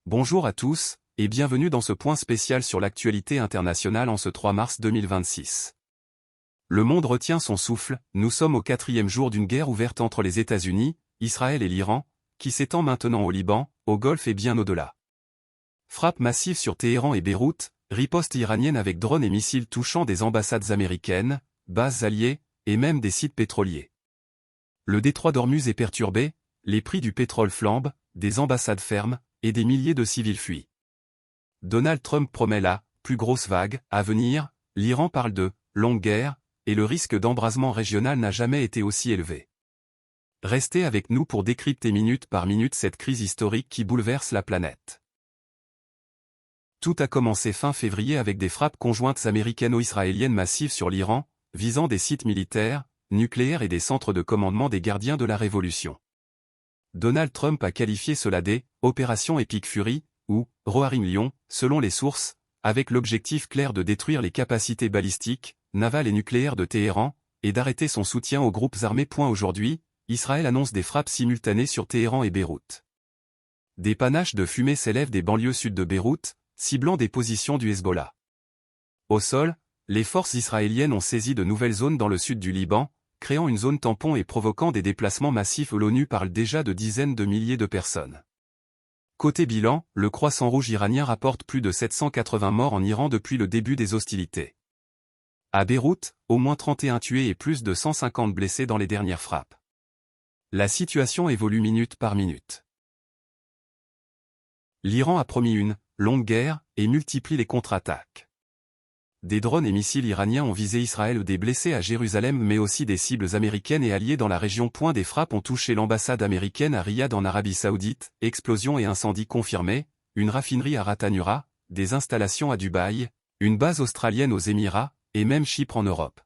Bonjour à tous, et bienvenue dans ce point spécial sur l'actualité internationale en ce 3 mars 2026. Le monde retient son souffle, nous sommes au 4e jour d'une guerre ouverte entre les États-Unis, Israël et l'Iran, qui s'étend maintenant au Liban, au Golfe et bien au-delà. Frappe massive sur Téhéran et Beyrouth, riposte iranienne avec drones et missiles touchant des ambassades américaines, bases alliées, et même des sites pétroliers. Le détroit d'Ormuz est perturbé, les prix du pétrole flambent, des ambassades ferment, et des milliers de civils fuient. Donald Trump promet la plus grosse vague à venir, l'Iran parle de longue guerre, et le risque d'embrasement régional n'a jamais été aussi élevé. Restez avec nous pour décrypter minute par minute cette crise historique qui bouleverse la planète. Tout a commencé fin février avec des frappes conjointes américano-israéliennes massives sur l'Iran, visant des sites militaires, nucléaires et des centres de commandement des gardiens de la Révolution. Donald Trump a qualifié cela d'« Opération Epic Fury » ou « Roaring Lion », selon les sources, avec l'objectif clair de détruire les capacités balistiques, navales et nucléaires de Téhéran, et d'arrêter son soutien aux groupes armés. Aujourd'hui, Israël annonce des frappes simultanées sur Téhéran et Beyrouth. Des panaches de fumée s'élèvent des banlieues sud de Beyrouth, ciblant des positions du Hezbollah. Au sol, les forces israéliennes ont saisi de nouvelles zones dans le sud du Liban, créant une zone tampon et provoquant des déplacements massifs. L'ONU parle déjà de dizaines de milliers de personnes. Côté bilan, le Croissant Rouge iranien rapporte plus de 780 morts en Iran depuis le début des hostilités. À Beyrouth, au moins 31 tués et plus de 150 blessés dans les dernières frappes. La situation évolue minute par minute. L'Iran a promis une longue guerre et multiplie les contre-attaques. Des drones et missiles iraniens ont visé Israël, des blessés à Jérusalem mais aussi des cibles américaines et alliées dans la région. Des frappes ont touché l'ambassade américaine à Riyad en Arabie Saoudite, explosions et incendies confirmés, une raffinerie à Ras Tanura, des installations à Dubaï, une base australienne aux Émirats, et même Chypre en Europe.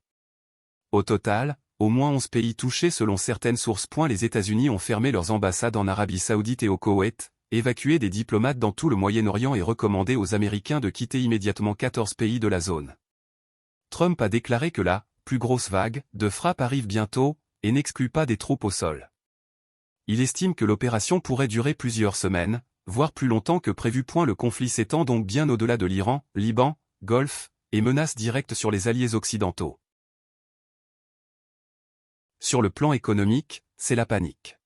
Au total, au moins 11 pays touchés selon certaines sources. Les États-Unis ont fermé leurs ambassades en Arabie Saoudite et au Koweït, évacué des diplomates dans tout le Moyen-Orient et recommandé aux Américains de quitter immédiatement 14 pays de la zone. Trump a déclaré que la plus grosse vague de frappes arrive bientôt, et n'exclut pas des troupes au sol. Il estime que l'opération pourrait durer plusieurs semaines, voire plus longtemps que prévu. Le conflit s'étend donc bien au-delà de l'Iran, Liban, Golfe, et menace directe sur les alliés occidentaux. Sur le plan économique, c'est la panique.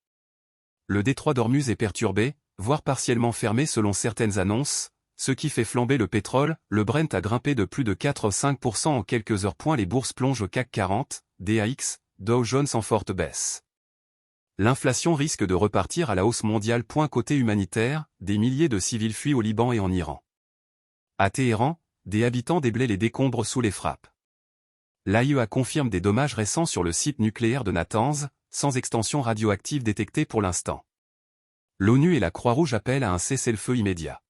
Le détroit d'Ormuz est perturbé, voire partiellement fermé selon certaines annonces, ce qui fait flamber le pétrole. Le Brent a grimpé de plus de 4,5% en quelques heures. Les bourses plongent au CAC 40, DAX, Dow Jones en forte baisse. L'inflation risque de repartir à la hausse mondiale. Côté humanitaire, des milliers de civils fuient au Liban et en Iran. À Téhéran, des habitants déblaient les décombres sous les frappes. L'AIEA confirme des dommages récents sur le site nucléaire de Natanz, sans extension radioactive détectée pour l'instant. L'ONU et la Croix-Rouge appellent à un cessez-le-feu immédiat.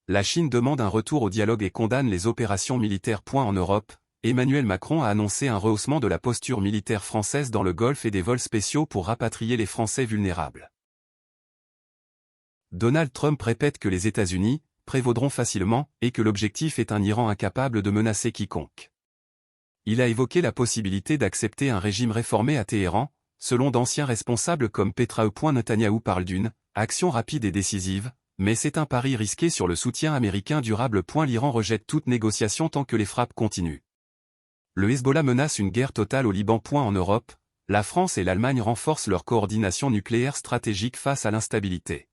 La Chine demande un retour au dialogue et condamne les opérations militaires. En Europe, Emmanuel Macron a annoncé un rehaussement de la posture militaire française dans le Golfe et des vols spéciaux pour rapatrier les Français vulnérables. Donald Trump répète que les États-Unis prévaudront facilement et que l'objectif est un Iran incapable de menacer quiconque. Il a évoqué la possibilité d'accepter un régime réformé à Téhéran, selon d'anciens responsables comme Petraeus. Netanyahou parle d'une action rapide et décisive, mais c'est un pari risqué sur le soutien américain durable. L'Iran rejette toute négociation tant que les frappes continuent. Le Hezbollah menace une guerre totale au Liban. En Europe, la France et l'Allemagne renforcent leur coordination nucléaire stratégique face à l'instabilité.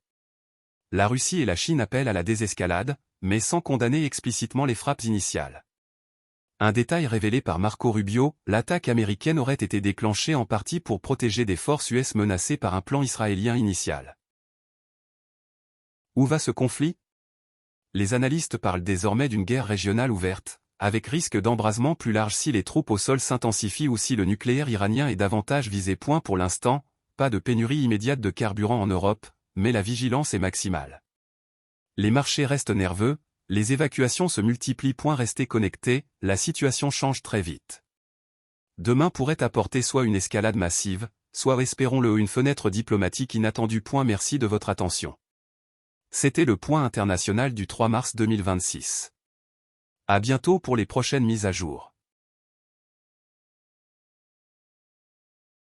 La Russie et la Chine appellent à la désescalade, mais sans condamner explicitement les frappes initiales. Un détail révélé par Marco Rubio, l'attaque américaine aurait été déclenchée en partie pour protéger des forces US menacées par un plan israélien initial. Où va ce conflit? Les analystes parlent désormais d'une guerre régionale ouverte, avec risque d'embrasement plus large si les troupes au sol s'intensifient ou si le nucléaire iranien est davantage visé. Pour l'instant, pas de pénurie immédiate de carburant en Europe, mais la vigilance est maximale. Les marchés restent nerveux, les évacuations se multiplient. Restez connectés, la situation change très vite. Demain pourrait apporter soit une escalade massive, soit espérons-le une fenêtre diplomatique inattendue. Merci de votre attention. C'était le point international du 3 mars 2026. À bientôt pour les prochaines mises à jour.